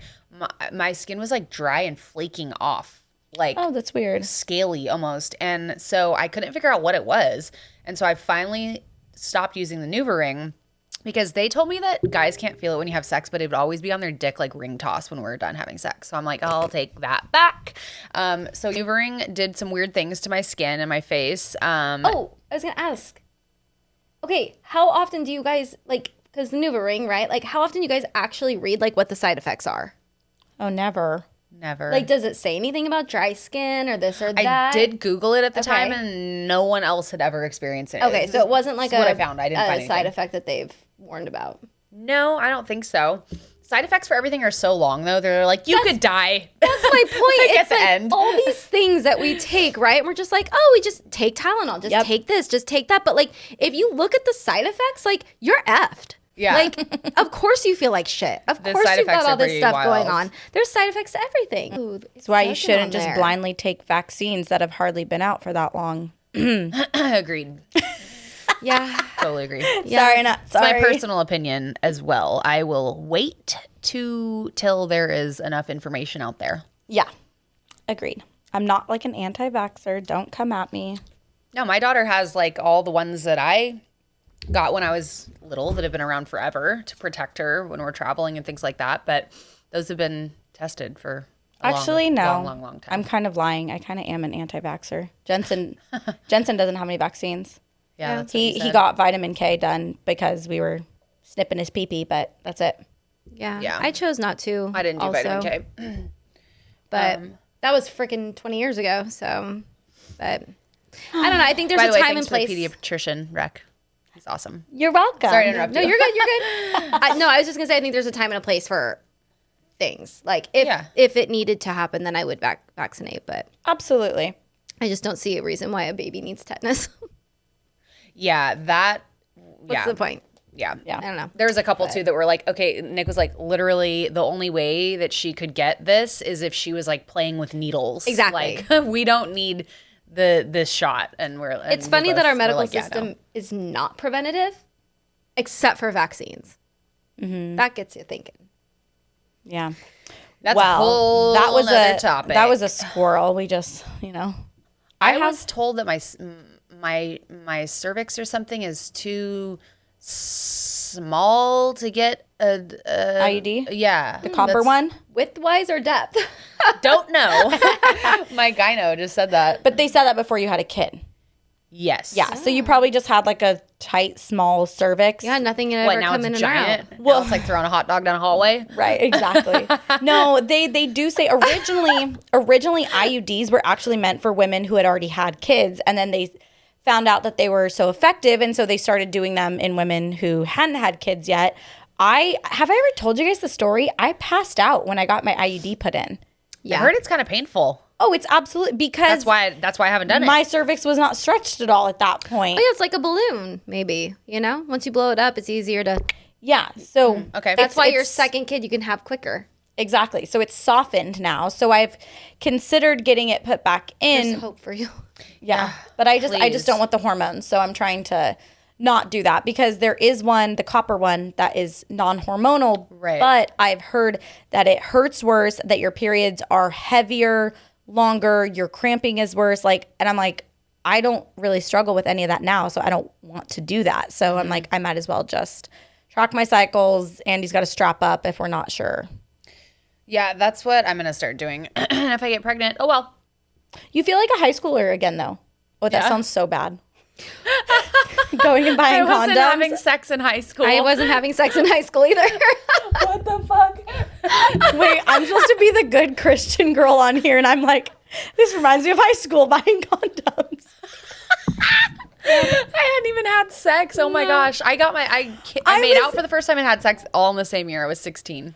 my skin was like dry and flaking off, like Oh, that's weird. scaly almost. And so I couldn't figure out what it was. And so I finally stopped using the NuvaRing because they told me that guys can't feel it when you have sex, but it would always be on their dick like ring toss when we're done having sex. So I'm like, I'll take that back. So NuvaRing did some weird things to my skin and my face. Oh, I was gonna ask. Okay, how often do you guys like? because the NuvaRing, right? Like, how often you guys actually read like what the side effects are? Oh, never. Never. Like, does it say anything about dry skin or this or that? I did Google it at the Okay. time, and no one else had ever experienced it. Okay, so it wasn't like what I found. I didn't find a side anything. effect that they've warned about. No, I don't think so. Side effects for everything are so long, though. They're like, you could die. That's my point. Like, It's at the like end. all these things that we take, right? And we're just like, oh, we just take Tylenol, just Yep. take this, just take that. But like, if you look at the side effects, like you're effed. Yeah. Like, of course you feel like shit. Of The course side you've got effects all are this pretty stuff going wild. on. There's side effects to everything. Ooh, That's why you shouldn't just blindly take vaccines that have hardly been out for that long. Agreed. Yeah. Totally agree. Sorry, not It's sorry. my personal opinion as well. I will wait till there is enough information out there. Yeah, agreed. I'm not like an anti-vaxxer. Don't come at me. No, my daughter has like all the ones that I got when I was little that have been around forever to protect her when we're traveling and things like that. But those have been tested for a Actually, no. long time. I'm kind of lying. I kind of am an anti-vaxxer. Jensen doesn't have any vaccines. yeah, that's what He said. got vitamin K done because we were snipping his pee-pee, but that's it. Yeah. Yeah. I chose not to. I didn't do also, vitamin K. But that was freaking 20 years ago. So, but I don't know. I think there's By a the way, time thanks and place. for the pediatrician, Rec. He's awesome. You're welcome. Sorry to interrupt No, you. you're good. You're good. No, I was just gonna say I think there's a time and a place for things. Like if it needed to happen, then I would vaccinate. But Absolutely. I just don't see a reason why a baby needs tetanus. Yeah, that. What's the point? Yeah. Yeah. I don't know. There was a couple too that were like, okay, Nick was like, literally the only way that she could get this is if she was like playing with needles. Exactly. Like, we don't need this shot. And It's funny that our medical system is not preventative, except for vaccines. That gets you thinking. Yeah. That's a whole nother topic. That was a squirrel. We just, I was told that my cervix or something is too small to get a IUD? Yeah, The copper one. Width-wise or depth? Don't know. My gyno just said that. But they said that before you had a kid. Yes. Yeah. So you probably just had like a tight, small cervix. Yeah, nothing can What, ever now come it's in and giant? out. Well, it's like throwing a hot dog down a hallway. Right, exactly. No, they do say originally IUDs were actually meant for women who had already had kids, and then they found out that they were so effective, and so they started doing them in women who hadn't had kids yet. I ever told you guys the story? I passed out when I got my IUD put in. I heard it's kind of painful. Oh, it's absolutely because That's why I haven't done my it. cervix was not stretched at all at that point. Oh, yeah, it's like a balloon, maybe. Once you blow it up, it's easier to. Yeah, so Okay. That's why your it's- second kid you can have quicker. exactly. So it's softened now. So I've considered getting it put back in. There's hope for you. Yeah. But I please. just don't want the hormones. So I'm trying to not do that because there is one, the copper one, that is non-hormonal. Right. But I've heard that it hurts worse, that your periods are heavier, longer, your cramping is worse. And I'm like, I don't really struggle with any of that now. So I don't want to do that. So I'm like, I might as well just track my cycles. Andy's got to strap up if we're not sure. Yeah, that's what I'm gonna start doing. If I get pregnant, oh well. You feel like a high schooler again, though. Oh, that Yeah. sounds so bad. Going and buying I wasn't condoms. having sex in high school. I wasn't having sex in high school either. What the fuck? Wait, I'm supposed to be the good Christian girl on here, and I'm like, this reminds me of high school buying condoms. I hadn't even had sex. Oh my gosh. I made out for the first time and had sex all in the same year. I was 16.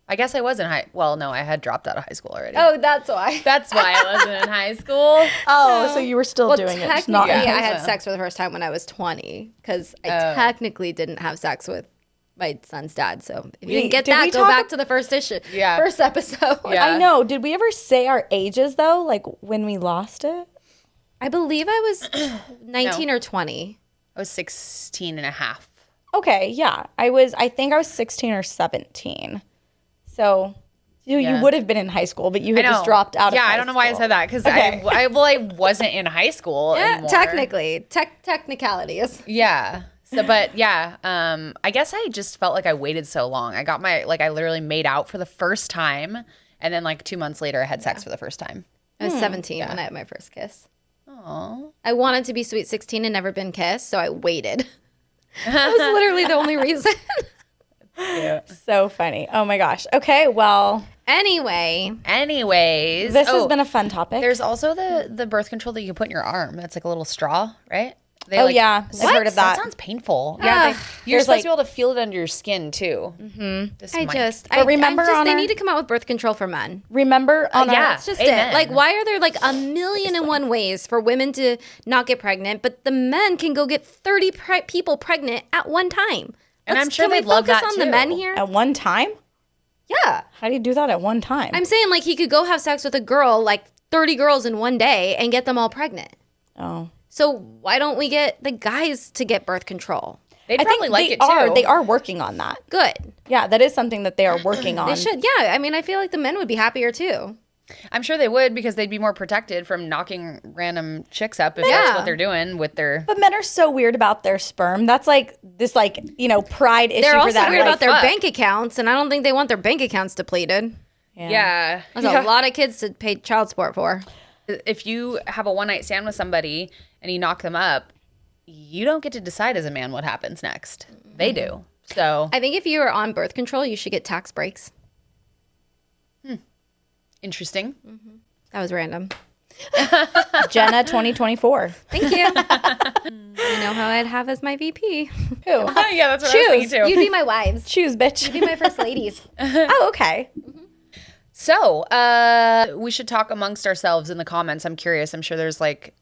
I guess I was in no, I had dropped out of high school already. Oh, that's why. That's why I wasn't in high school. Oh, so you were still Well, doing it. just technically, not I Yeah. had sex for the first time when I was 20 because I technically didn't have sex with my son's dad. So if you Wait, didn't get did we that, go talk back to the first issue. Yeah. First episode. Yeah. I know. Did we ever say our ages, though? Like, when we lost it? I believe I was 19 or 20. I was 16 and a half. Okay, yeah. I think I was 16 or 17. So, you Yeah. would have been in high school, but you had I know. just dropped out of Yeah, high I don't know why I school. said that because Okay. I wasn't in high school Yeah, anymore. technically. Technicalities. Yeah. So, but yeah, I guess I just felt like I waited so long. I literally made out for the first time, and then 2 months later, I had sex for the first time. I was 17 when I had my first kiss. Oh, I wanted to be sweet 16 and never been kissed, so I waited. That was literally the only reason. So funny. Oh my gosh. Okay, well, Anyways, this has been a fun topic. there's also the birth control that you can put in your arm. That's like a little straw, right? They I've heard of that. That sounds painful. Yeah, you're There's supposed like- to be able to feel it under your skin too. Mm-hmm. remember on they our- need to come out with birth control for men. Remember on our, yeah. That's just Amen. it. Like, why are there like a million and one ways for women to not get pregnant, but the men can go get 30 people pregnant at one time? And I'm sure can we they'd love focus that on the too. men here? at one time? Yeah. How do you do that at one time? I'm saying like he could go have sex with a girl, like 30 girls in one day and get them all pregnant. oh. So why don't we get the guys to get birth control? They'd I probably think like they it too. are. They are working on that. Good. Yeah, that is something that they are working on. They should. Yeah. I mean, I feel like the men would be happier too. I'm sure they would because they'd be more protected from knocking random chicks up if Yeah. that's what they're doing with their. But men are so weird about their sperm. That's like this, like, pride issue They're for also them. weird Like, about their fuck. bank accounts, and I don't think they want their bank accounts depleted. Yeah. That's a lot of kids to pay child support for. If you have a one night stand with somebody and you knock them up, you don't get to decide as a man what happens next. They do. So I think if you are on birth control, you should get tax breaks. interesting. That was random. Jenna 2024. Thank you. You know how I'd have as my VP. Who? Yeah, that's what I was thinking too. You'd be my wives. Choose, bitch. You'd be my first ladies. Oh, okay. So, we should talk amongst ourselves in the comments. I'm curious. I'm sure there's like,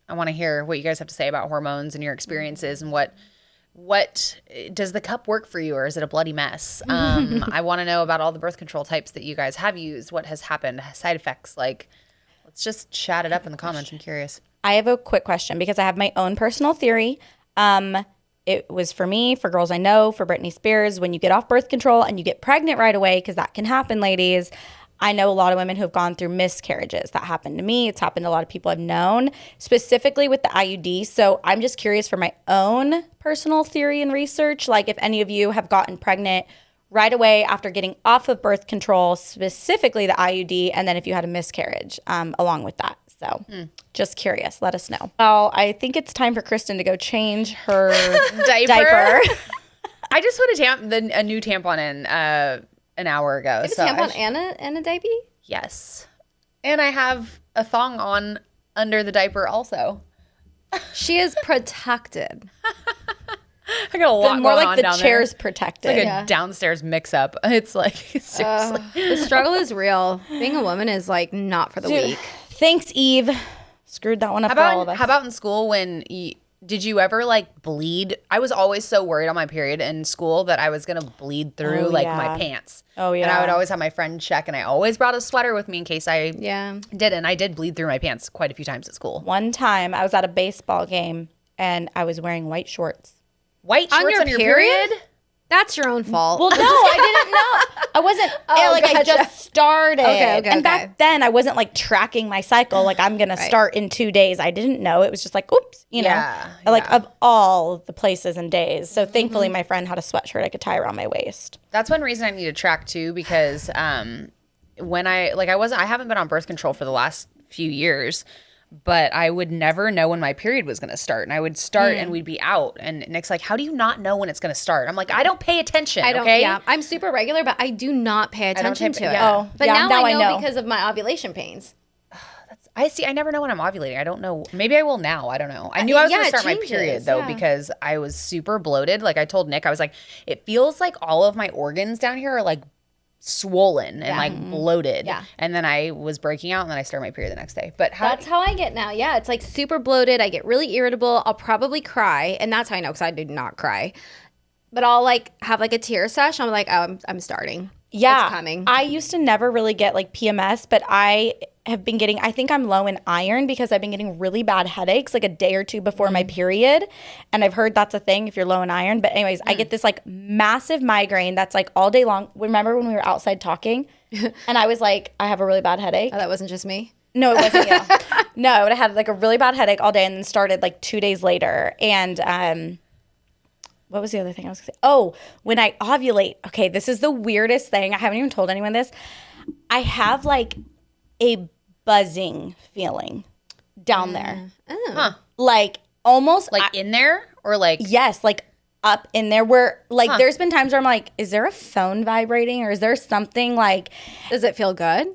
I want to hear what you guys have to say about hormones and your experiences and what does the cup work for you or is it a bloody mess? I want to know about all the birth control types that you guys have used. What has happened? Side effects? Like, let's just chat it up in the comments. I'm curious. I have a quick question because I have my own personal theory. It was for me, for girls I know, for Britney Spears. When you get off birth control and you get pregnant right away, because that can happen, ladies. I know a lot of women who have gone through miscarriages. That happened to me. It's happened to a lot of people I've known, specifically with the IUD. So I'm just curious for my own personal theory and research, like if any of you have gotten pregnant right away after getting off of birth control, specifically the IUD, and then if you had a miscarriage along with that. So just curious. Let us know. Well, I think it's time for Kristen to go change her diaper. I just put a new tampon in an hour ago. You have a tampon and a diaper? Yes. And I have a thong on under the diaper also. She is protected. I got a lot More going like on the down chair's there. protected. It's like a downstairs mix up. It's like seriously. The struggle is real. Being a woman is like not for the weak. Thanks, Eve. Screwed that one up for all of us. How about in school when did you ever like bleed? I was always so worried on my period in school that I was going to bleed through my pants. Oh, yeah. And I would always have my friend check and I always brought a sweater with me in case I did. And I did bleed through my pants quite a few times at school. One time I was at a baseball game and I was wearing white shorts. White shorts on your period? That's your own fault. Well, no, I didn't know. I wasn't, I just started. Okay, and back then I wasn't like tracking my cycle. Like I'm going to start in 2 days. I didn't know. It was just like, oops, of all the places and days. So thankfully my friend had a sweatshirt I could tie around my waist. That's one reason I need to track too, because when I haven't been on birth control for the last few years, but I would never know when my period was going to start. And I would start and we'd be out. And Nick's like, how do you not know when it's going to start? I'm like, I don't pay attention. I don't. Okay? Yeah, I'm super regular, but I do not pay attention to it. yeah. Oh, But yeah, now I know because of my ovulation pains. I see. I never know when I'm ovulating. I don't know. Maybe I will now. I don't know. I knew I was going to it start my changes, period though, because I was super bloated. Like I told Nick, I was like, it feels like all of my organs down here are like swollen and like bloated. Yeah. And then I was breaking out and then I started my period the next day. But That's how I get now. Yeah, it's like super bloated. I get really irritable. I'll probably cry, and that's how I know because I do not cry. But I'll like have like a tear sesh. I'm like, oh, I'm starting. Yeah. It's coming. I used to never really get like PMS, but I have been getting, I think I'm low in iron because I've been getting really bad headaches like a day or two before my period. And I've heard that's a thing if you're low in iron. But anyways, I get this like massive migraine that's like all day long. Remember when we were outside talking and I was like, I have a really bad headache? Oh, that wasn't just me. No, it wasn't you. No, I had like a really bad headache all day and then started like 2 days later. And what was the other thing I was going to say? Oh, when I ovulate. Okay, this is the weirdest thing. I haven't even told anyone this. I have like a buzzing feeling down there. Oh. Like almost like in there or like yes, like up in there where like there's been times where I'm like, is there a phone vibrating or is there something like, Does it feel good?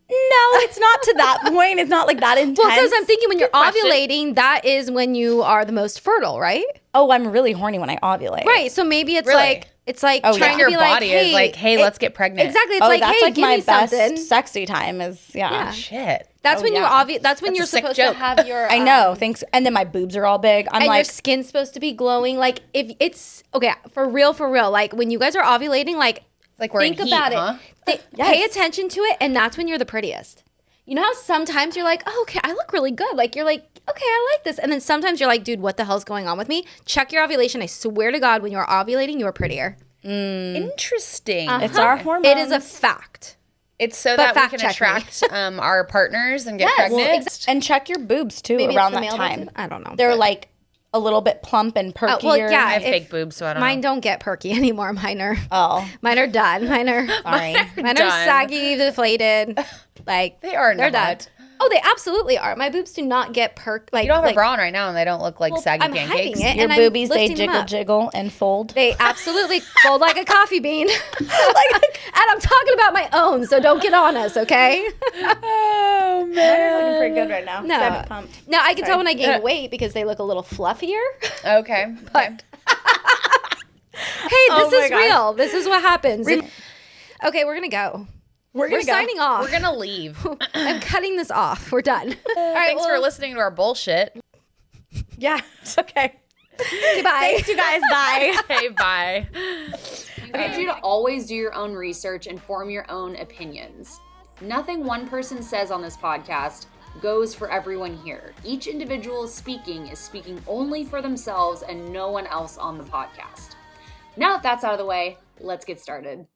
no, it's not to that point. It's not like that intense. Well, because I'm thinking when you're question. ovulating, that is when you are the most fertile, right? Oh, I'm really horny when I ovulate. Right. So maybe it's Really? like trying yeah. to Your be body like, is like, hey, let's get pregnant. Exactly. It's Oh, like, that's hey, like give my me best something. sexy time is, yeah. Shit. That's when you yeah. ovulate. That's when That's a you're sick supposed joke. to have your. I know, thanks. And then my boobs are all big. I'm And your like, skin's supposed to be glowing. Like if it's okay for real. Like when you guys are ovulating, like Like we're think in heat, about huh? it. Pay attention to it, and that's when you're the prettiest. You know how sometimes you're like, oh, okay, I look really good. Like you're like, okay, I like this, and then sometimes you're like, dude, what the hell's going on with me? Check your ovulation. I swear to God, when you're ovulating, you're prettier. Interesting. it's our hormones. It is a fact. It's so But that we fact can check attract our partners and get Yes, well, pregnant. And check your boobs too Maybe around it's the that male time. version? I don't know. They're but- like a little bit plump and perkier. well, yeah. I have if- fake boobs, so I don't Mine know. don't get perky anymore. Mine are Oh, mine are done. Mine are sorry. mine are Done. saggy, deflated. Like They are they're not. done. Oh, they absolutely are. My boobs do not get perk. Like You don't have like, a bra on right now, and they don't look like saggy I'm pancakes. hiding it, Your and boobies, I'm they lifting them jiggle, up. and fold. They absolutely fold like a coffee bean. And I'm talking about my own, so don't get on us, okay? Oh You're man. looking pretty good right now. No. I'm pumped. Now I can tell when I gain weight because they look a little fluffier. Okay. Okay. Hey, Oh this my is gosh. real. This is what happens. Okay, we're gonna go. We're signing off. We're gonna leave. I'm cutting this off. We're done. All right, Thanks for listening to our bullshit. Yeah. Okay. Goodbye. Thanks, you guys. Bye. Hey, bye. I need you to always do your own research and form your own opinions. Nothing one person says on this podcast goes for everyone here. Each individual speaking is speaking only for themselves and no one else on the podcast. Now that that's out of the way, let's get started.